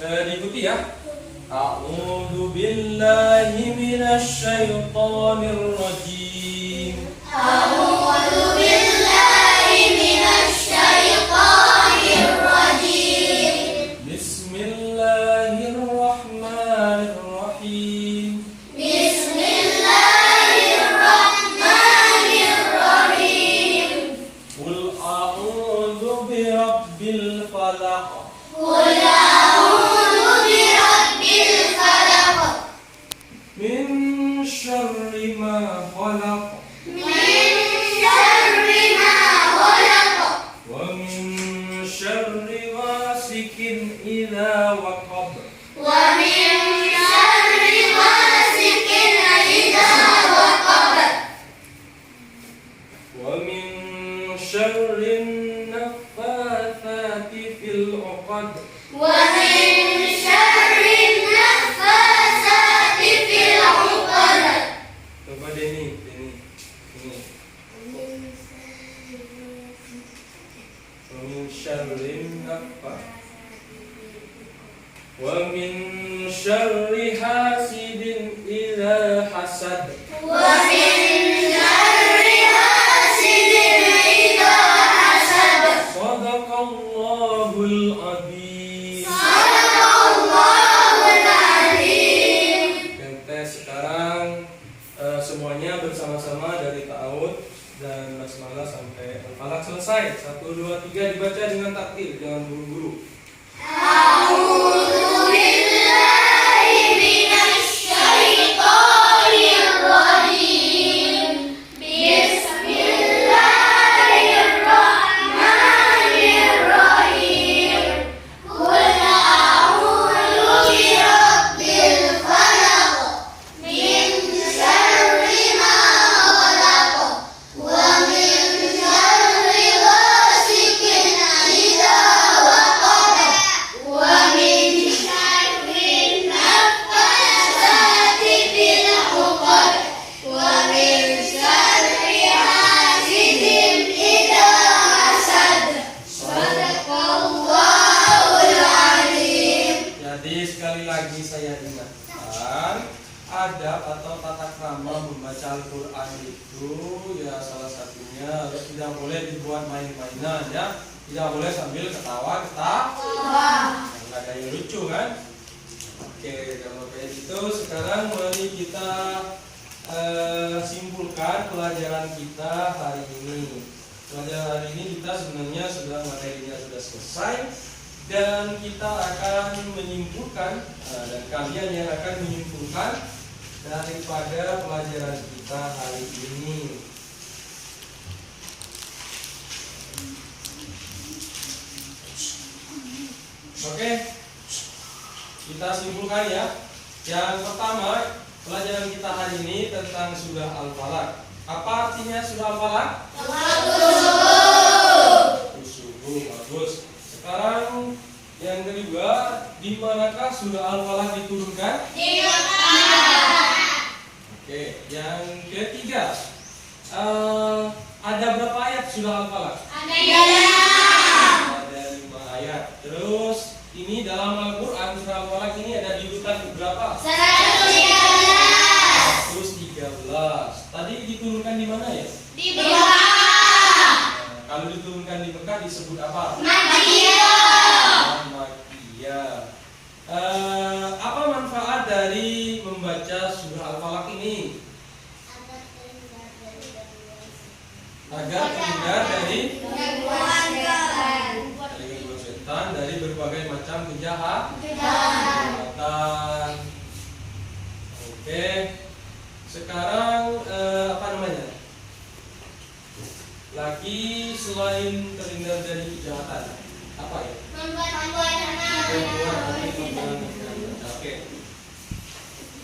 [SPEAKER 1] Diikuti ya. A'udzu billahi minasy syaithanir rajim.
[SPEAKER 3] A'udzu billahi minasy syaithanir rajim.
[SPEAKER 1] Bismillahirrahmanirrahim.
[SPEAKER 3] Bismillahirrahmanirrahim.
[SPEAKER 1] Qul a'udzu birabbil falaq.
[SPEAKER 3] Qul a'udzu birabbil falaq.
[SPEAKER 1] Min syarri ma khalaq.
[SPEAKER 3] Min syarri ma khalaq.
[SPEAKER 1] Wa min syarri ghasikin idza waqab.
[SPEAKER 3] Wa min syarri ghasikin idza waqab.
[SPEAKER 1] Wa min syarri naffatsati fil 'uqad.
[SPEAKER 3] Wa min syarri naffatsati fil 'uqad.
[SPEAKER 1] Coba Deni. Ini. Wa min syarri wa min syarri hasidin idza hasad.
[SPEAKER 3] Wa min syarri hasidin idza hasad.
[SPEAKER 1] Shadaqallahul adzim.
[SPEAKER 3] Sadaqallahul azim.
[SPEAKER 1] Kita sekarang semuanya bersama-sama dari ta'awud dan basmalah sampai Al-Falaq selesai. 1, 2, 3 dibaca dengan takdir, jangan buru-buru.
[SPEAKER 3] A'udzu billahi minasy syaithanir rajim. Bismillahirrahmanirrahim. Qul a'udzu birabbil falaq. Min syarri ma khalaq. Wa min syarri ghasikin idza waqab. Wa min syarri naffatsati fil 'uqad. Wa min syarri hasidin idza hasad. Sadaqallahul azim.
[SPEAKER 1] Jadi sekali lagi saya ingatkan, adab atau tata krama membaca Al-Quran itu ya salah satunya tidak boleh dibuat main-mainan ya, tidak boleh sambil ketawa. Nggak ada yang lucu kan? Oke, kalau kayak gitu sekarang mari kita simpulkan pelajaran kita hari ini. Pelajaran hari ini kita sebenarnya sudah materinya sudah selesai dan kita akan menyimpulkan dan kalian yang akan menyimpulkan daripada pelajaran kita hari ini. Oke, kita simpulkan ya. Yang pertama, pelajaran kita hari ini tentang surah Al-Falaq. Apa artinya surah Al-Falaq? Subuh. Bagus. Sekarang yang kedua, di manakah surah Al-Falaq diturunkan?
[SPEAKER 3] Di Mekah.
[SPEAKER 1] Oke, yang ketiga, ada berapa ayat surah Al-Falaq?
[SPEAKER 3] Ada
[SPEAKER 1] Ada 5 ayat. Terus ini dalam Al-Quran surah Al-Falaq ini ada di urutan berapa? 113. Tadi diturunkan di mana ya?
[SPEAKER 3] Di Mekah.
[SPEAKER 1] Kalau diturunkan di Mekah disebut apa?
[SPEAKER 3] Madinah.
[SPEAKER 1] Makkiyah. Apa manfaat dari membaca surah Al-Falaq ini? Agar terhindar dari
[SPEAKER 3] Gangguan setan.
[SPEAKER 1] gangguan setan, dari berbagai macam kejahatan. Oke. Sekarang apa namanya? Lagi selain terhindar dari kejahatan, apa ya? Oke.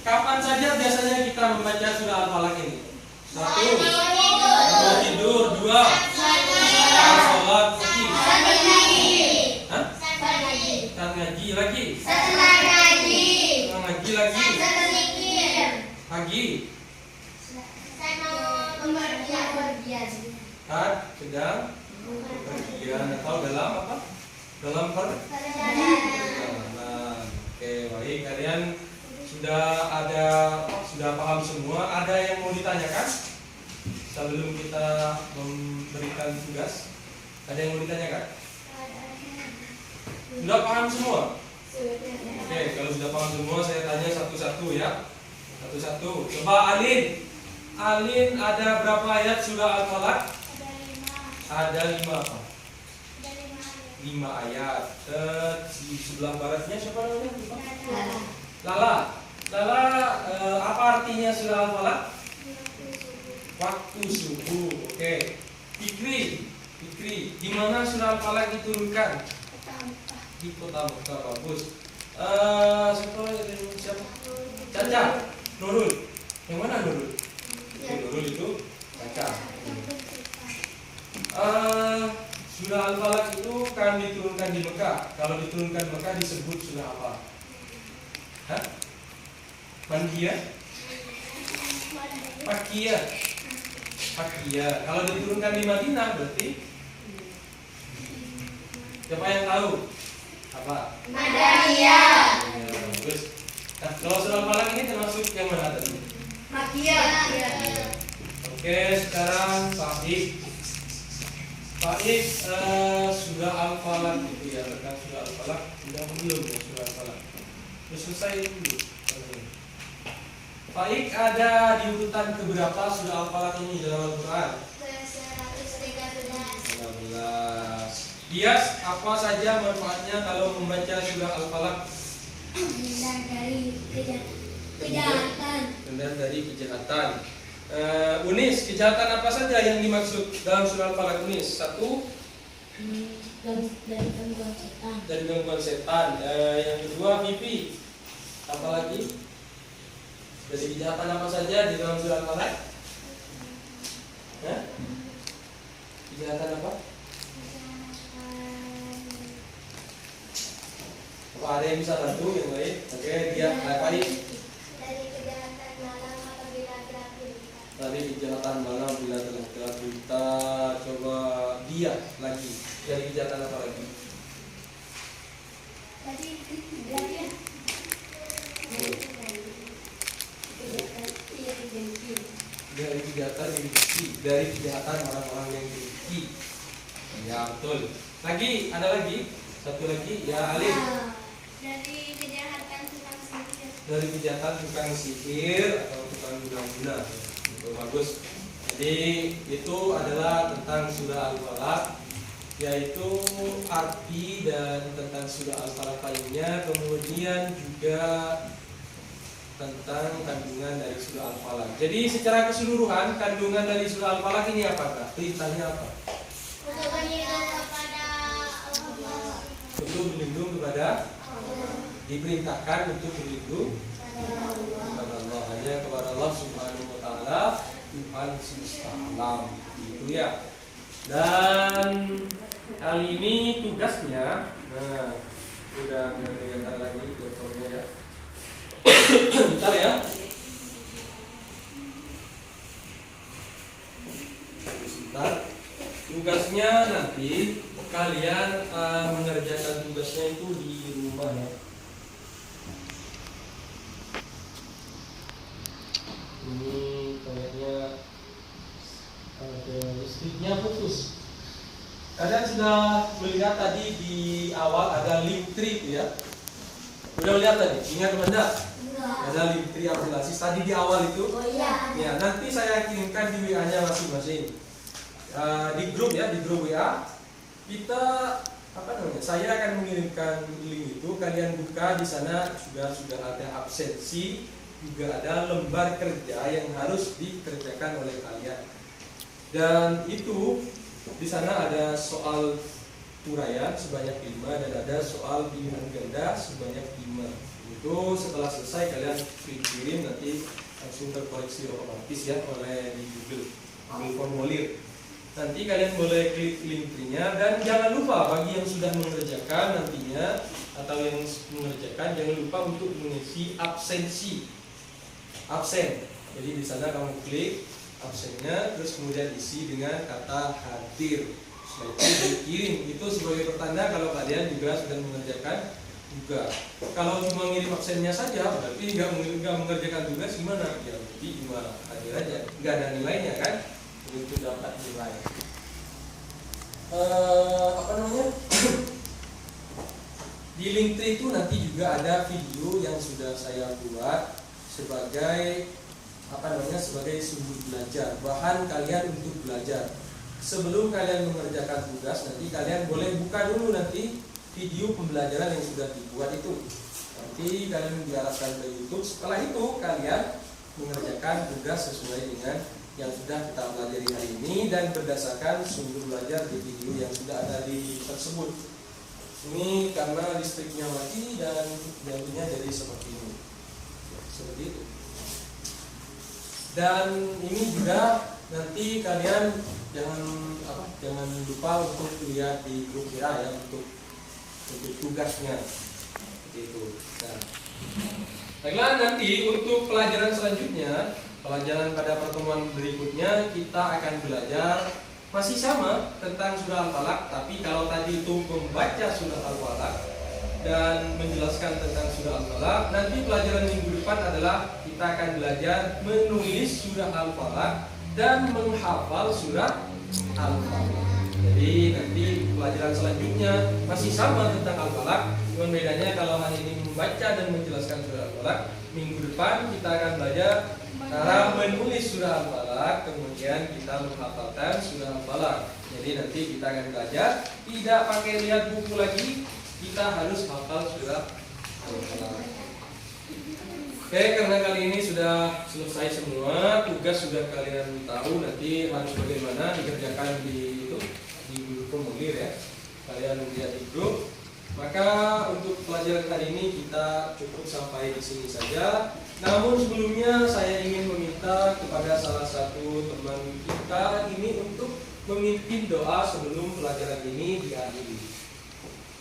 [SPEAKER 1] Kapan saja biasanya kita membaca surah Al-Falaq ini? sedang bepergian atau dalam apa? Dalam perjalanan. Oke, baik. Kalian sudah paham semua. Ada yang mau ditanyakan sebelum kita memberikan tugas? Ada yang mau ditanyakan? Sudah paham semua? Oke, kalau sudah paham semua saya tanya satu-satu ya. Satu-satu. Coba Alin. Alin, ada berapa ayat surah Al-Falaq? Ada 5 apa? 5 ayat. Di sebelah baratnya siapa namanya? Lala. Lala, apa artinya surah Al-Falaq? Waktu subuh. Oke. Fikri. Di mana surah Al-Falaq diturunkan? Di kota Mekah. Bagus. Siapa? Caca. Nurul. Yang mana Nurul? Nurul itu Caca. Surah Al-Falaq itu kan diturunkan di Mekah. Kalau diturunkan di Mekah disebut surah apa? Hah? Makiyah? Makiyah. Kalau diturunkan di Madinah berarti siapa yang tahu? Apa?
[SPEAKER 3] Madaniyah.
[SPEAKER 1] Ya, bagus. Nah, kalau surah Al-Falaq ini termasuk yang mana tadi?
[SPEAKER 3] Makiyah.
[SPEAKER 1] Oke, sekarang Faik, surah Al-Falaq itu ya, tentang surah Al-Falaq sudah belum ya surah Al-Falaq? Sudah selesai dulu. Faik, ada di urutan keberapa surah Al-Falaq ini dalam Al-Quran? 15. Bias, apa saja manfaatnya kalau membaca surah Al-Falaq? Terhindar dari kejahatan. Unis, kejahatan apa saja yang dimaksud dalam surah Al-Falaq Unis? 1. Dari gangguan setan. Yang kedua, Pipi. Apa lagi? Dari kejahatan apa saja di dalam surah Al-Falaq? Kejahatan apa? Apa ada yang bisa bantu yang lain? Oke, dia Faik. Dari kejahatan malam bila telah kita coba dia lagi. Dari kejahatan apa lagi? Dari kejahatan dengki. Dari kejahatan orang-orang yang dengki. Ya betul. Lagi ada lagi? Satu lagi ya Alif.
[SPEAKER 2] Dari kejahatan tukang sihir.
[SPEAKER 1] Dari kejahatan tukang sihir atau tukang guna-guna. Bagus. Jadi itu adalah tentang surah Al-Falaq, yaitu arti dan tentang surah Al-Falaq lainnya, kemudian juga tentang kandungan dari surah Al-Falaq. Jadi secara keseluruhan kandungan dari surah Al-Falaq ini apakah? Perintahnya apa? Untuk berlindung kepada diperintahkan untuk berlindung kepada Allah, hanya kepada Allah Subhanahu wa taala, Tuhan semesta alam. Itu ya. Dan kali ini tugasnya, udah kelihatan lagi dokternya ya. Bentar ya. Sebentar. Tugasnya nanti kalian mengerjakan tugasnya itu di rumah ya. Ini kayaknya ada listriknya putus. Kalian sudah melihat tadi di awal ada link tree ya. Udah melihat tadi? Ingat benda? Ada link tree aplikasi tadi di awal itu.
[SPEAKER 3] Oh iya.
[SPEAKER 1] Ya, nanti saya kirimkan di WA-nya masing-masing. Di grup ya, di grup WA. Kita saya akan mengirimkan link itu, kalian buka di sana sudah ada absensi, juga ada lembar kerja yang harus dikerjakan oleh kalian. Dan itu di sana ada soal uraian sebanyak 5 dan ada soal pilihan ganda sebanyak 5. Itu setelah selesai kalian kirim nanti langsung terkoreksi otomatis ya oleh di Google formulir. Nanti kalian boleh klik link-nya dan jangan lupa bagi yang sudah mengerjakan nantinya atau yang mengerjakan jangan lupa untuk mengisi absen. Jadi di sana kamu klik absennya, terus kemudian isi dengan kata hadir. Setelah itu dikirim. Itu sebagai pertanda kalau kalian juga sudah mengerjakan tugas. Kalau cuma ngirim absennya saja, berarti nggak mengerjakan tugas gimana? Ya berarti cuma hadir aja, nggak ada nilainya kan? Itu dapat nilai. Apa namanya? Di Linktree itu nanti juga ada video yang sudah saya buat sebagai sebagai sumber belajar, bahan kalian untuk belajar. Sebelum kalian mengerjakan tugas, nanti kalian boleh buka dulu nanti video pembelajaran yang sudah dibuat itu. Nanti kalian diarahkan ke YouTube. Setelah itu kalian mengerjakan tugas sesuai dengan yang sudah kita pelajari hari ini dan berdasarkan sumber belajar di video yang sudah ada di tersebut. Ini karena listriknya mati dan jadinya jadi seperti ini. Seperti itu. Dan ini juga nanti kalian jangan lupa untuk lihat di grup ya untuk tugasnya itu. Nah, baiklah, nanti untuk pelajaran selanjutnya, pelajaran pada pertemuan berikutnya kita akan belajar masih sama tentang surah Al-Falaq, tapi kalau tadi itu membaca surah Al-Falaq dan menjelaskan tentang surah Al-Falaq, nanti pelajaran minggu depan adalah kita akan belajar menulis surah Al-Falaq dan menghafal surah Al-Falaq. Jadi nanti pelajaran selanjutnya masih sama tentang Al-Falaq, cuma bedanya kalau hari ini membaca dan menjelaskan surah Al-Falaq, minggu depan kita akan belajar cara menulis surah Al-Falaq, kemudian kita menghafalkan surah Al-Falaq. Jadi nanti kita akan belajar tidak pakai lihat buku lagi, kita harus hafal surah Al-Falaq. Oke, karena kali ini sudah selesai semua, tugas sudah kalian tahu nanti harus bagaimana dikerjakan di grup formulir ya. Kalian lihat di grup. Maka untuk pelajaran hari ini kita cukup sampai di sini saja. Namun sebelumnya saya ingin meminta kepada salah satu teman kita ini untuk memimpin doa sebelum pelajaran ini diakhiri.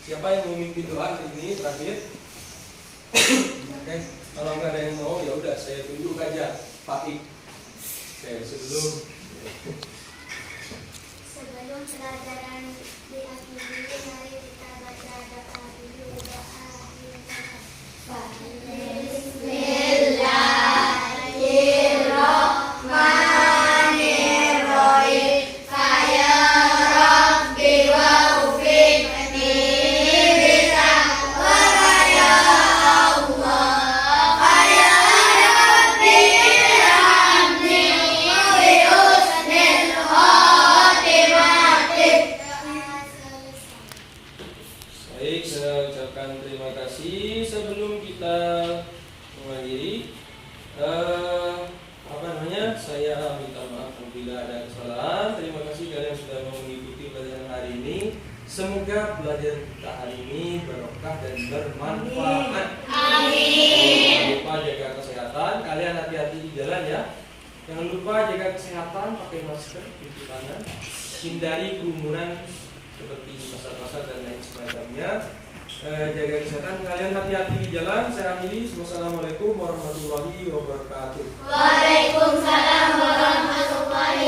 [SPEAKER 1] Siapa yang memimpin doa hari ini terakhir? Oke, kalau nggak ada yang mau ya udah saya tunjuk aja Pak Ik. Oke, sebelum
[SPEAKER 2] pelajaran diakhiri, mari kita baca doa dulu. Bismillahirrahmanirrahim. Ya Rabbi wa'ufiqni bitaqwa ya Allah. Ya Rabbi irhamni bi husnil khatimati.
[SPEAKER 1] baik, saya ucapkan terima kasih. Sebelum kita mengakhiri, saya minta maaf apabila ada kesalahan. Terima kasih kalian sudah mau mengikuti pelajaran hari ini. Semoga pelajaran kita hari ini barokah dan bermanfaat.
[SPEAKER 3] Amin.
[SPEAKER 1] Jangan lupa jaga kesehatan. Kalian hati-hati di jalan ya. Jangan lupa jaga kesehatan, pakai masker, cuci tangan, hindari kerumunan seperti pasar-pasar dan lain sebagainya. Jaga kesehatan, kalian hati-hati di jalan. Saya akhiri. Wassalamualaikum warahmatullahi wabarakatuh.
[SPEAKER 3] Waalaikumsalam warahmatullahi